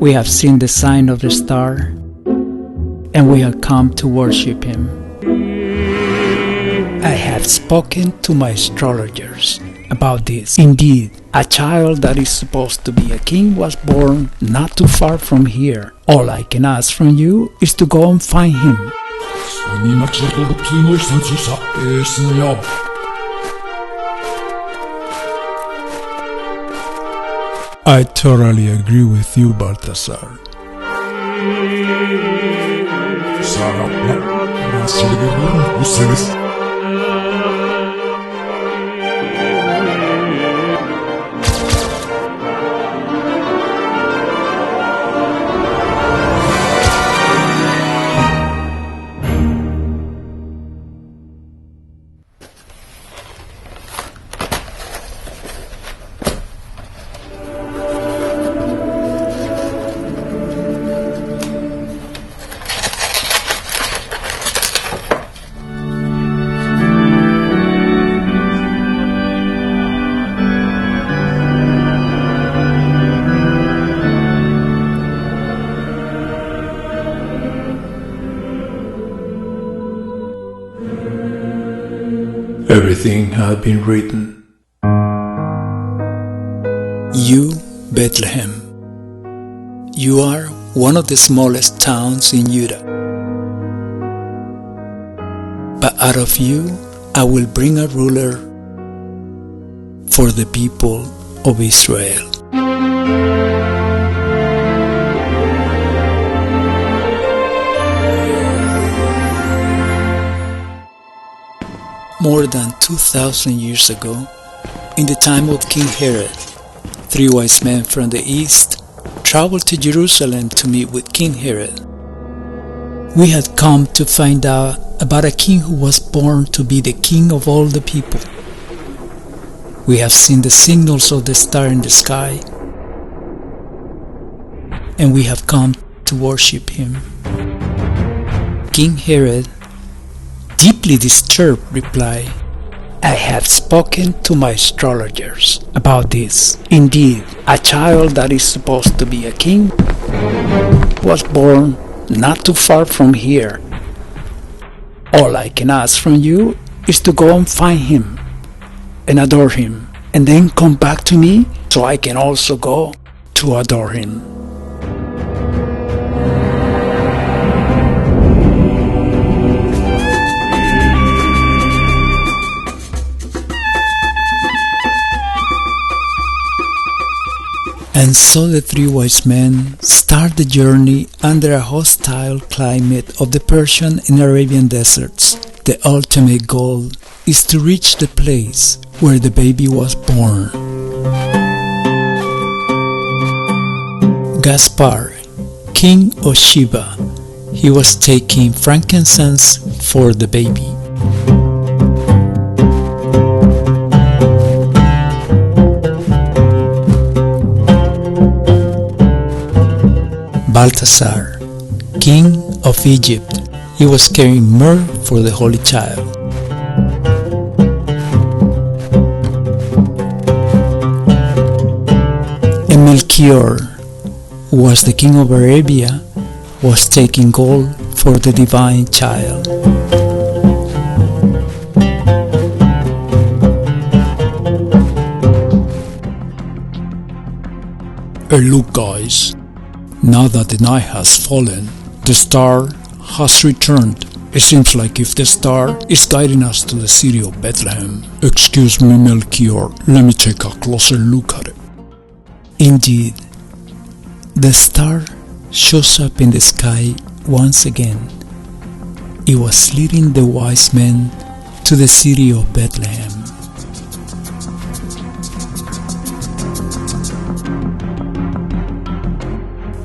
We have seen the sign of the star, and we have come to worship him. I have spoken to my astrologers about this. Indeed, a child that is supposed to be a king was born not too far from here. All I can ask from you is to go and find him. I totally agree with you, Baltasar. Everything had been written. You, Bethlehem, you are one of the smallest towns in Judah. But out of you I will bring a ruler for the people of Israel. More than 2,000 years ago, in the time of King Herod, 3 wise men from the east traveled to Jerusalem to meet with King Herod. We had come to find out about a king who was born to be the king of all the people. We have seen the signals of the star in the sky, and we have come to worship him. King Herod, deeply disturbed, replied, I have spoken to my astrologers about this. Indeed, a child that is supposed to be a king was born not too far from here. All I can ask from you is to go and find him and adore him, and then come back to me so I can also go to adore him. And so the 3 wise men start the journey under a hostile climate of the Persian and Arabian deserts. The ultimate goal is to reach the place where the baby was born. Gaspar, king of Sheba, he was taking frankincense for the baby. Baltasar, king of Egypt, he was carrying myrrh for the holy child. And Melchior, who was the king of Arabia, was taking gold for the divine child. Hey, look guys. Now that the night has fallen, the star has returned. It seems like if the star is guiding us to the city of Bethlehem. Excuse me, Melchior, let me take a closer look at it. Indeed, the star shows up in the sky once again. It was leading the wise men to the city of Bethlehem.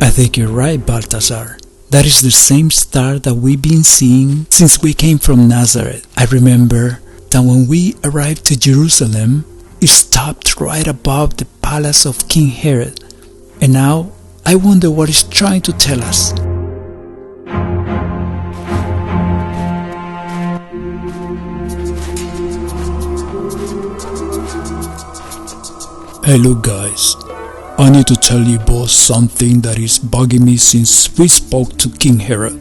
I think you're right, Baltasar. That is the same star that we've been seeing since we came from Nazareth. I remember that when we arrived to Jerusalem, it stopped right above the palace of King Herod. And now, I wonder what it's trying to tell us. Hey look guys, I need to tell you both something that is bugging me since we spoke to King Herod.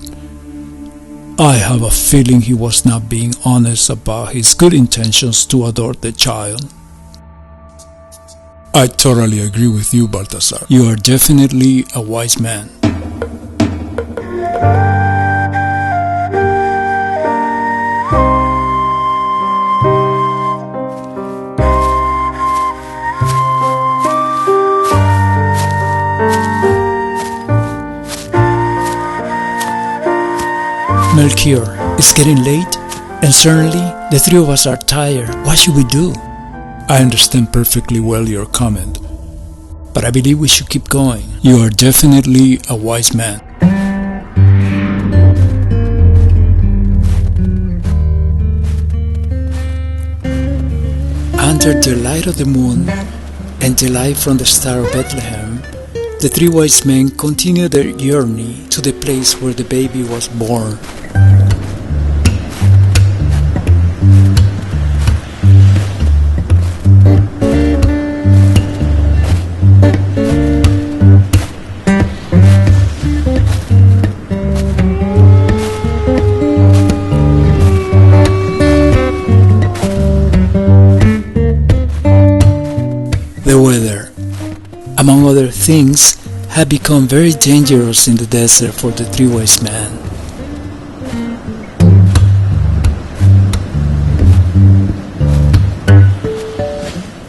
I have a feeling he was not being honest about his good intentions to adopt the child. I totally agree with you, Baltasar. You are definitely a wise man. Melchior, it's getting late, and certainly the three of us are tired. What should we do? I understand perfectly well your comment, But I believe we should keep going. you are definitely a wise man. Under the light of the moon and the light from the Star of Bethlehem, the three wise men continued their journey to the place where the baby was born. The weather, among other things, had become very dangerous in the desert for the three wise men.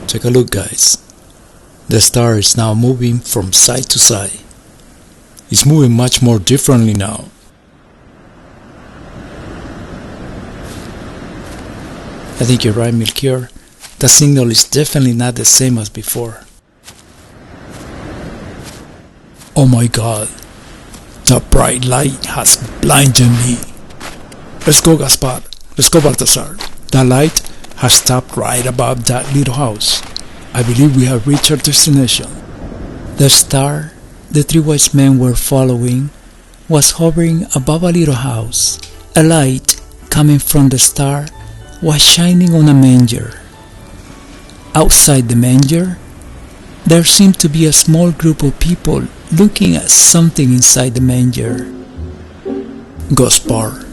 Take a look, guys. The star is now moving from side to side. It's moving much more differently now. I think you're right, Melchior. The signal is definitely not the same as before. Oh my god, the bright light has blinded me. Let's go, Gaspar. Let's go, Baltasar. The light has stopped right above that little house. I believe we have reached our destination. The star the three wise men were following was hovering above a little house. A light coming from the star was shining on a manger. Outside the manger, there seemed to be a small group of people looking at something inside the manger. Gaspar,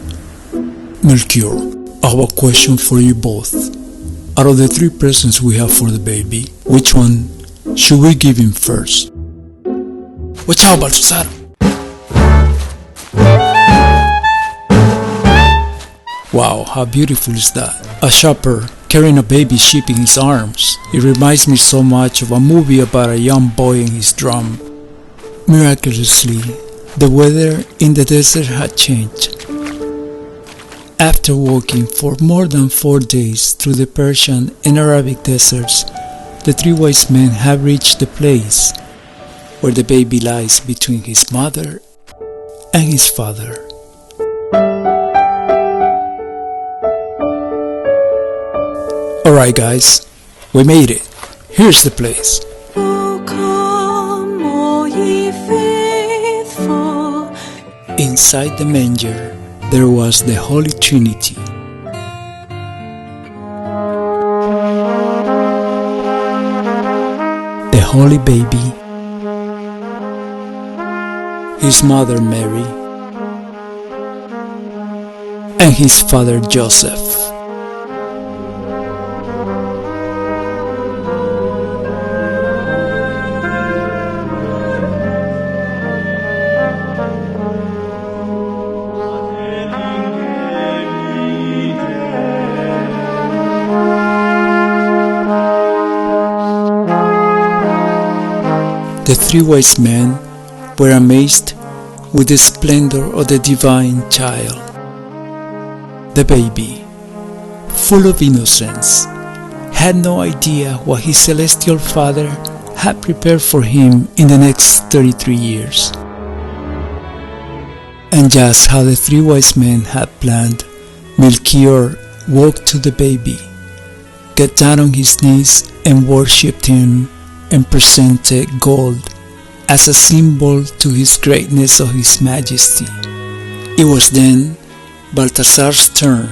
Melchior, I have a question for you both. Out of the three presents we have for the baby, which one should we give him first? Watch out, Baltasar! Wow, how beautiful is that? A shepherd carrying a baby sheep in his arms. It reminds me so much of a movie about a young boy and his drum. Miraculously, the weather in the desert had changed. After walking for more than 4 days through the Persian and Arabic deserts, the three wise men have reached the place where the baby lies between his mother and his father. Alright guys, we made it. Here's the place. Oh, come, all ye faithful. Inside the manger, there was the Holy Trinity. The Holy Baby, his mother Mary, and his father Joseph. The three wise men were amazed with the splendor of the divine child. The baby, full of innocence, had no idea what his celestial father had prepared for him in the next 33 years. And just how the three wise men had planned, Melchior walked to the baby, got down on his knees and worshipped him and presented gold as a symbol to his greatness of his majesty. It was then Baltasar's turn.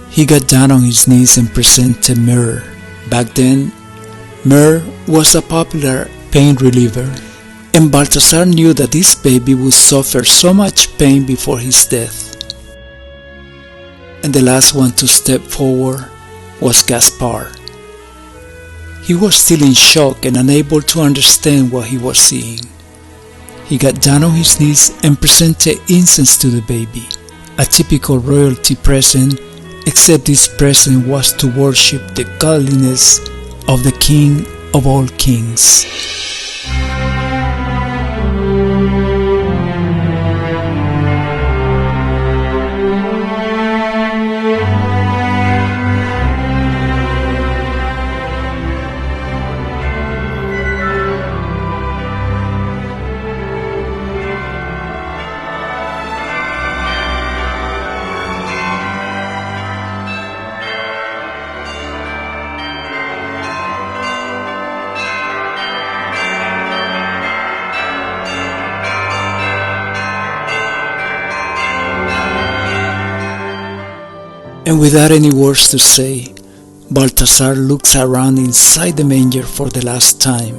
He got down on his knees and presented myrrh. Back then, myrrh was a popular pain reliever, and Balthasar knew that this baby would suffer so much pain before his death. And the last one to step forward was Gaspar. He was still in shock and unable to understand what he was seeing. He got down on his knees and presented incense to the baby, a typical royalty present, except this present was to worship the godliness of the King of all kings. And without any words to say, Balthasar looks around inside the manger for the last time.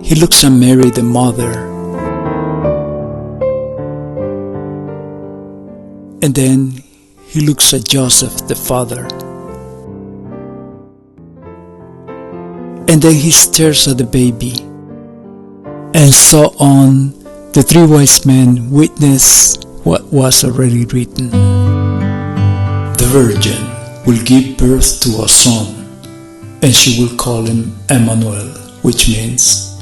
He looks at Mary the mother, and then he looks at Joseph the father, and then he stares at the baby, and so on. The three wise men witness what was already written. The Virgin will give birth to a son, and she will call him Emmanuel, which means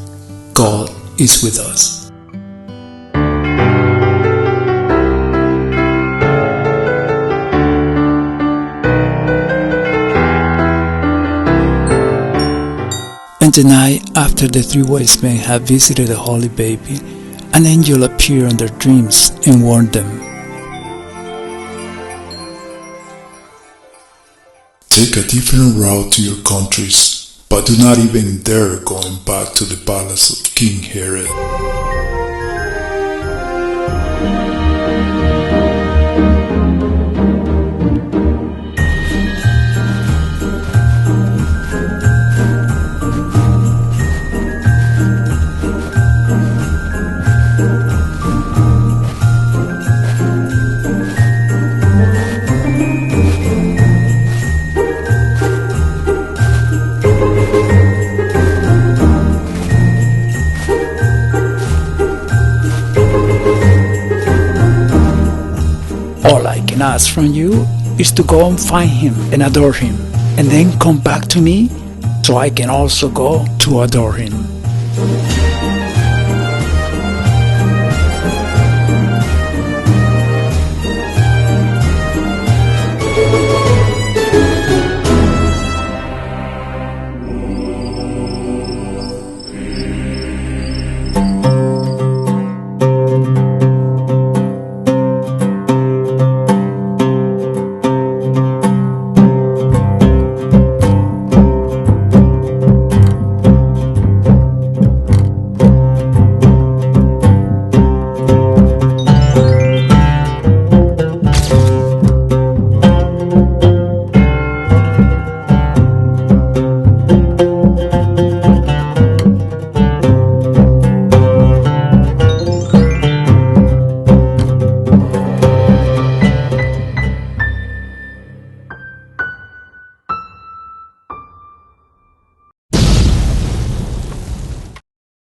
God is with us. And the night after the three wise men had visited the holy baby, an angel appeared in their dreams and warned them. Take a different route to your countries, but do not even dare going back to the palace of King Herod. All I can ask from you is to go and find him and adore him, and then come back to me so I can also go to adore him.